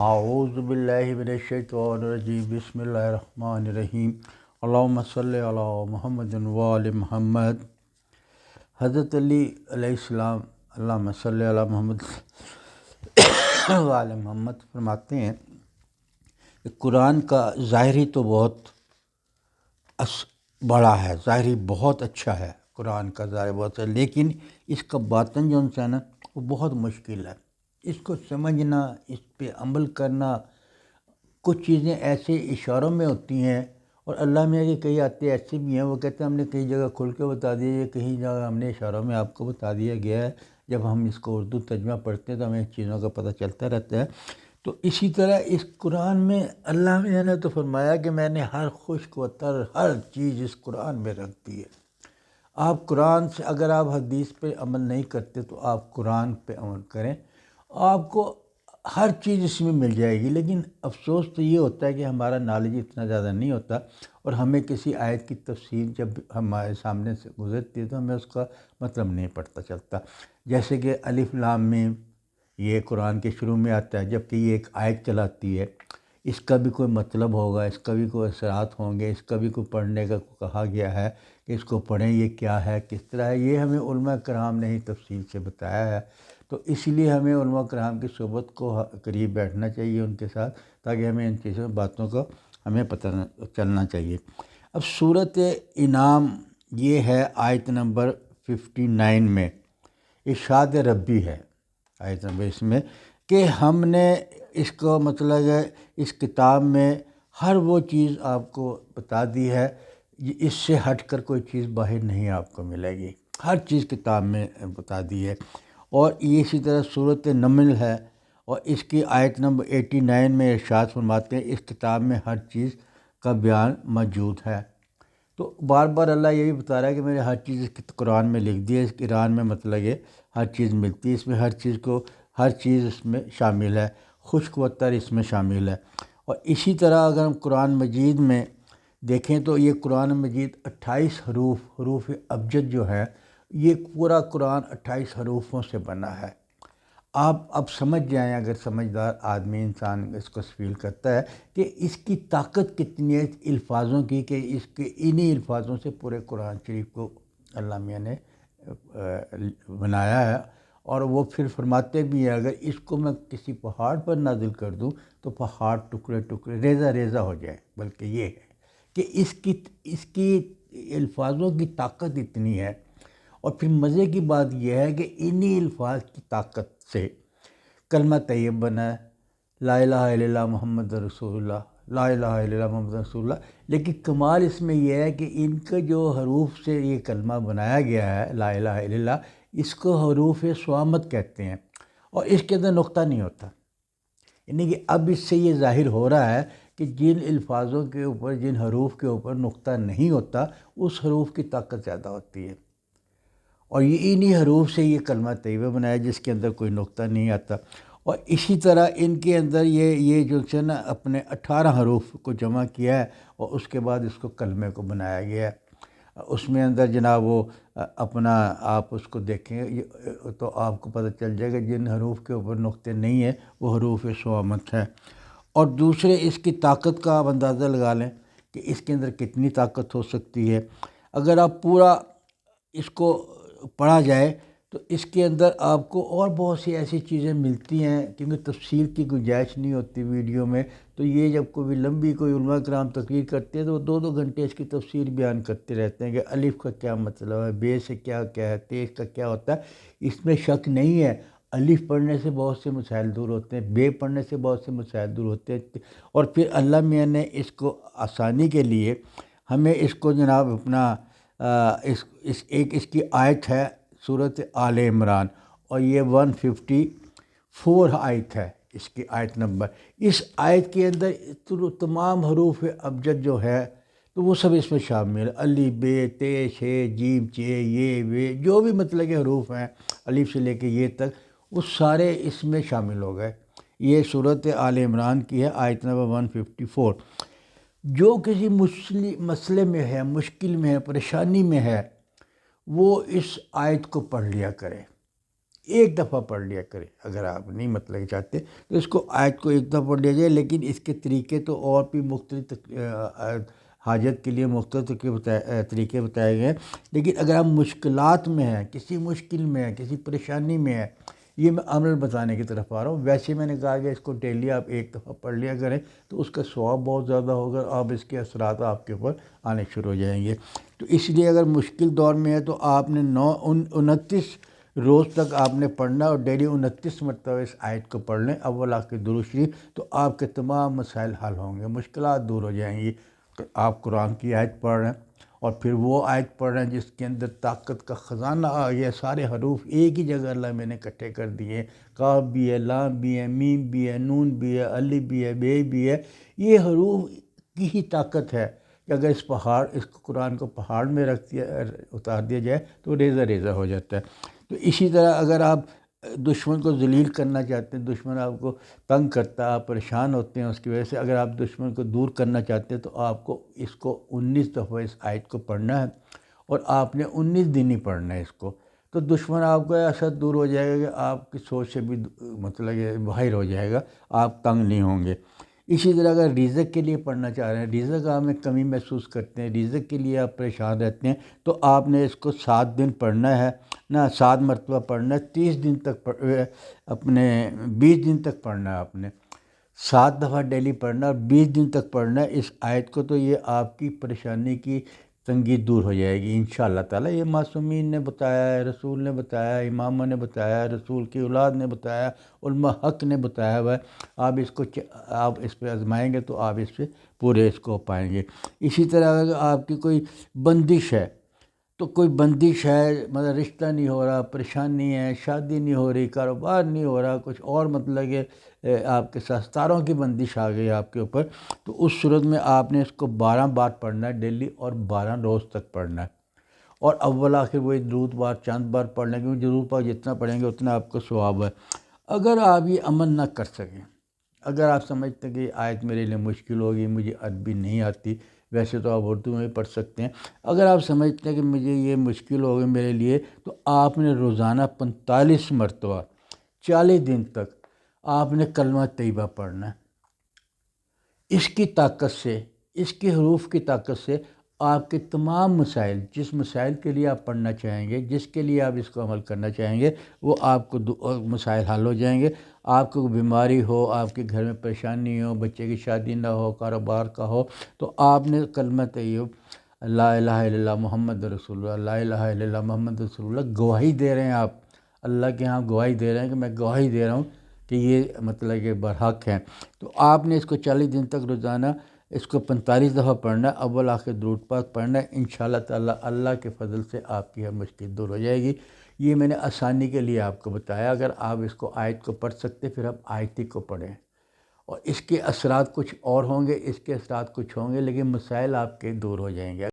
اعوذ باللہ من الشیطان الرجیم بسم اللہ الرحمن الرحیم اللہم صلی علی محمد وآل محمد۔ حضرت علی علیہ السلام اللہم صلی علی محمد وآل محمد فرماتے ہیں کہ قرآن کا ظاہری تو بہت بڑا ہے، ظاہری بہت اچھا ہے، قرآن کا ظاہر بہت ہے، لیکن اس کا باطن جو ہے نا وہ بہت مشکل ہے۔ اس کو سمجھنا، اس پہ عمل کرنا، کچھ چیزیں ایسے اشاروں میں ہوتی ہیں، اور اللہ میں کے کئی آتے ایسے بھی ہیں، وہ کہتے ہیں ہم نے کئی جگہ کھل کے بتا دیا ہے، کہیں جگہ ہم نے اشاروں میں آپ کو بتا دیا گیا ہے۔ جب ہم اس کو اردو ترجمہ پڑھتے ہیں تو ہمیں چیزوں کا پتہ چلتا رہتا ہے۔ تو اسی طرح اس قرآن میں اللہ نے تو فرمایا کہ میں نے ہر خشک و تر ہر چیز اس قرآن میں رکھ دی ہے۔ آپ قرآن سے اگر آپ حدیث پہ عمل نہیں کرتے تو آپ قرآن پہ عمل کریں، آپ کو ہر چیز اس میں مل جائے گی۔ لیکن افسوس تو یہ ہوتا ہے کہ ہمارا نالج اتنا زیادہ نہیں ہوتا، اور ہمیں کسی آیت کی تفسیر جب ہمارے سامنے سے گزرتی ہے تو ہمیں اس کا مطلب نہیں پتہ چلتا۔ جیسے کہ الف لام میم، یہ قرآن کے شروع میں آتا ہے، جبکہ یہ ایک آیت چلاتی ہے، اس کا بھی کوئی مطلب ہوگا، اس کا بھی کوئی اثرات ہوں گے، اس کا بھی کوئی پڑھنے کا کہا گیا ہے کہ اس کو پڑھیں، یہ کیا ہے، کس طرح ہے، یہ ہمیں علماء کرام نے ہی تفصیل سے بتایا ہے۔ تو اس لیے ہمیں علماء کرام کی صحبت کو قریب بیٹھنا چاہیے ان کے ساتھ، تاکہ ہمیں ان چیزوں باتوں کا ہمیں پتہ چلنا چاہیے۔ اب سورۃ انعام یہ ہے آیت نمبر 59 میں، ارشاد ربی ہے آیت نمبر اس میں، کہ ہم نے اس کو مطلب ہے اس کتاب میں ہر وہ چیز آپ کو بتا دی ہے، اس سے ہٹ کر کوئی چیز باہر نہیں آپ کو ملے گی، ہر چیز کتاب میں بتا دی ہے۔ اور یہ اسی طرح سورۃ نمل ہے، اور اس کی آیت نمبر 89 میں ارشاد فرماتے ہیں اس کتاب میں ہر چیز کا بیان موجود ہے۔ تو بار بار اللہ یہ بھی بتا رہا ہے کہ میں نے ہر چیز اس قرآن میں لکھ دی ہے، اس قرآن میں مطلب یہ ہر چیز ملتی ہے، اس میں ہر چیز اس میں شامل ہے، خشک و تر اس میں شامل ہے۔ اور اسی طرح اگر ہم قرآن مجید میں دیکھیں تو یہ قرآن مجید 28 حروف ابجد جو ہے، یہ پورا قرآن 28 حروفوں سے بنا ہے۔ آپ اب سمجھ جائیں، اگر سمجھدار آدمی انسان اس کو فیل کرتا ہے کہ اس کی طاقت کتنی ہے الفاظوں کی، کہ اس کے انہی الفاظوں سے پورے قرآن شریف کو اللہ میاں نے بنایا ہے۔ اور وہ پھر فرماتے بھی ہیں اگر اس کو میں کسی پہاڑ پر نازل کر دوں تو پہاڑ ٹکڑے ٹکڑے ریزہ ریزہ ہو جائے۔ بلکہ یہ ہے کہ اس کی الفاظوں کی طاقت اتنی ہے۔ اور پھر مزے کی بات یہ ہے کہ انہی الفاظ کی طاقت سے کلمہ طیب بنا ہے، لا الہ الا اللہ محمد رسول اللہ، لا الہ الا اللہ محمد رسول اللہ۔ لیکن کمال اس میں یہ ہے کہ ان کے جو حروف سے یہ کلمہ بنایا گیا ہے لا الہ الا اللہ، اس کو حروف صوامت کہتے ہیں، اور اس کے اندر نقطہ نہیں ہوتا۔ یعنی کہ اب اس سے یہ ظاہر ہو رہا ہے کہ جن الفاظوں کے اوپر، جن حروف کے اوپر نقطہ نہیں ہوتا، اس حروف کی طاقت زیادہ ہوتی ہے۔ اور یہ انہی حروف سے یہ کلمہ طیبہ بنایا جس کے اندر کوئی نقطہ نہیں آتا۔ اور اسی طرح ان کے اندر یہ جو ہے نا اپنے 18 حروف کو جمع کیا ہے، اور اس کے بعد اس کو کلمے کو بنایا گیا ہے۔ اس میں اندر جناب وہ اپنا آپ اس کو دیکھیں تو آپ کو پتہ چل جائے گا جن حروف کے اوپر نقطے نہیں ہیں وہ حروف صوامت ہے۔ اور دوسرے اس کی طاقت کا آپ اندازہ لگا لیں کہ اس کے اندر کتنی طاقت ہو سکتی ہے۔ اگر آپ پورا اس کو پڑھا جائے تو اس کے اندر آپ کو اور بہت سی ایسی چیزیں ملتی ہیں، کیونکہ تفصیل کی گنجائش نہیں ہوتی ویڈیو میں۔ تو یہ جب کوئی لمبی کوئی علماء کرام تقریر کرتے ہیں تو وہ 2 گھنٹے اس کی تفسیر بیان کرتے رہتے ہیں کہ الف کا کیا مطلب ہے، بے سے کیا ہے، تے کا کیا ہوتا ہے۔ اس میں شک نہیں ہے، الف پڑھنے سے بہت سے مسائل دور ہوتے ہیں، بے پڑھنے سے بہت سے مسائل دور ہوتے ہیں۔ اور پھر اللہ میاں نے اس کو آسانی کے لیے ہمیں اس کو جناب اپنا اس کی آیت ہے سورۃ آل عمران، اور یہ 154 آیت ہے اس کی آیت نمبر۔ اس آیت کے اندر تمام حروف ابجد جو ہے تو وہ سب اس میں شامل ہے، الف بے تے شے جیم چے یہ وے، جو بھی مطلب کے حروف ہیں الف سے لے کے یہ تک، وہ سارے اس میں شامل ہو گئے۔ یہ سورۃ آل عمران کی ہے آیت نمبر 154۔ جو کسی مسئلے میں ہے، مشکل میں ہے، پریشانی میں ہے، وہ اس آیت کو پڑھ لیا کرے۔ ایک دفعہ پڑھ لیا کریں، اگر آپ نہیں مطلب چاہتے تو اس کو آیت کو ایک دفعہ پڑھ لیا جائے، لیکن اس کے طریقے تو اور بھی مختلف حاجت کے لیے مختلف طریقے بتائے گئے ہیں۔ لیکن اگر آپ مشکلات میں ہیں، کسی مشکل میں ہیں، کسی پریشانی میں ہیں، یہ میں عمل بتانے کی طرف آ رہا ہوں۔ ویسے میں نے کہا کہ اس کو ڈیلی آپ ایک دفعہ پڑھ لیا کریں تو اس کا ثواب بہت زیادہ ہوگا، آپ اس کے اثرات آپ کے اوپر آنے شروع ہو جائیں گے۔ تو اس لیے اگر مشکل دور میں ہے تو آپ نے 29 روز تک آپ نے پڑھنا، اور ڈیلی 29 مرتبہ اس آیت کو پڑھ لیں، اول آخر درود شریف، تو آپ کے تمام مسائل حل ہوں گے، مشکلات دور ہو جائیں گی۔ آپ قرآن کی آیت پڑھ رہے ہیں اور پھر وہ آیت پڑھ رہے ہیں جس کے اندر طاقت کا خزانہ آ گیا، سارے حروف ایک ہی جگہ اللہ میں نے اکٹھے کر دیے، قاف بھی ہے، لام بھی ہے، میم بھی ہے، نون بھی ہے، الف بھی ہے، بے بھی ہے۔ یہ حروف کی ہی طاقت ہے کہ اگر اس قرآن کو پہاڑ میں اتار دیا جائے تو ریزہ ریزہ ہو جاتا ہے۔ تو اسی طرح اگر آپ دشمن کو ذلیل کرنا چاہتے ہیں، دشمن آپ کو تنگ کرتا ہے، آپ پریشان ہوتے ہیں اس کی وجہ سے، اگر آپ دشمن کو دور کرنا چاہتے ہیں تو آپ کو اس کو 19 دفعہ اس آیت کو پڑھنا ہے، اور آپ نے 19 دن ہی پڑھنا ہے اس کو، تو دشمن آپ کو ایسا دور ہو جائے گا کہ آپ کی سوچ سے بھی مطلب یہ باہر ہو جائے گا، آپ تنگ نہیں ہوں گے۔ اسی طرح اگر رزق کے لیے پڑھنا چاہ رہے ہیں، رزق آپ میں کمی محسوس کرتے ہیں، رزق کے لیے آپ پریشان رہتے ہیں، تو آپ نے اس کو 7 دن پڑھنا ہے نا، 7 مرتبہ پڑھنا ہے، 30 دن تک اپنے 20 دن تک پڑھنا ہے آپ نے، 7 دفعہ ڈیلی پڑھنا اور 20 دن تک پڑھنا ہے اس آیت کو، تو یہ آپ کی پریشانی کی تنگی دور ہو جائے گی انشاءاللہ تعالیٰ۔ یہ معصومین نے بتایا ہے، رسول نے بتایا ہے، اماموں نے بتایا ہے، رسول کی اولاد نے بتایا ہے، علماء حق نے بتایا ہوا ہے۔ آپ اس پہ آزمائیں گے تو آپ اس پہ پورے اس کو پائیں گے۔ اسی طرح اگر آپ کی کوئی بندش ہے، تو کوئی بندش ہے، مطلب رشتہ نہیں ہو رہا، پریشانی ہے، شادی نہیں ہو رہی، کاروبار نہیں ہو رہا، کچھ اور مطلب کہ آپ کے ساتھ ستاروں کی بندش آ گئی آپ کے اوپر، تو اس صورت میں آپ نے اس کو 12 بار پڑھنا ہے ڈیلی، اور 12 روز تک پڑھنا ہے، اور اول آخر وہی درود بار چند بار پڑھنا ہے، کیونکہ درود پاک جتنا پڑھیں گے اتنا آپ کو ثواب ہے۔ اگر آپ یہ عمل نہ کر سکیں، اگر آپ سمجھتے ہیں کہ یہ آیت میرے لیے مشکل ہوگی، مجھے عربی نہیں آتی، ویسے تو آپ اردو میں بھی پڑھ سکتے ہیں، اگر آپ سمجھتے ہیں کہ مجھے یہ مشکل ہوگی میرے لیے، تو آپ نے روزانہ 45 مرتبہ 40 دن تک آپ نے کلمہ طیبہ پڑھنا ہے۔ اس کی طاقت سے، اس کے حروف کی طاقت سے آپ کے تمام مسائل، جس مسائل کے لیے آپ پڑھنا چاہیں گے، جس کے لیے آپ اس کو عمل کرنا چاہیں گے، وہ آپ کو مسائل حل ہو جائیں گے۔ آپ کو بیماری ہو، آپ کے گھر میں پریشانی ہو، بچے کی شادی نہ ہو، کاروبار کا ہو، تو آپ نے کلمہ طیب لا الہ الا اللہ محمد رسول اللہ، لا الہ الا اللہ محمد رسول اللہ، گواہی دے رہے ہیں آپ اللہ کے ہاں، گواہی دے رہے ہیں کہ میں گواہی دے رہا ہوں کہ یہ مطلب کہ برحق ہیں۔ تو آپ نے اس کو 40 دن تک روزانہ اس کو 45 دفعہ پڑھنا ہے، اول آخر درود پاک پڑھنا ہے، انشاءاللہ تعالیٰ اللہ کے فضل سے آپ کی ہر مشکل دور ہو جائے گی۔ یہ میں نے آسانی کے لیے آپ کو بتایا، اگر آپ اس کو آیت کو پڑھ سکتے پھر آپ آیت ہی کو پڑھیں، اور اس کے اثرات کچھ اور ہوں گے، اس کے اثرات کچھ ہوں گے، لیکن مسائل آپ کے دور ہو جائیں گے۔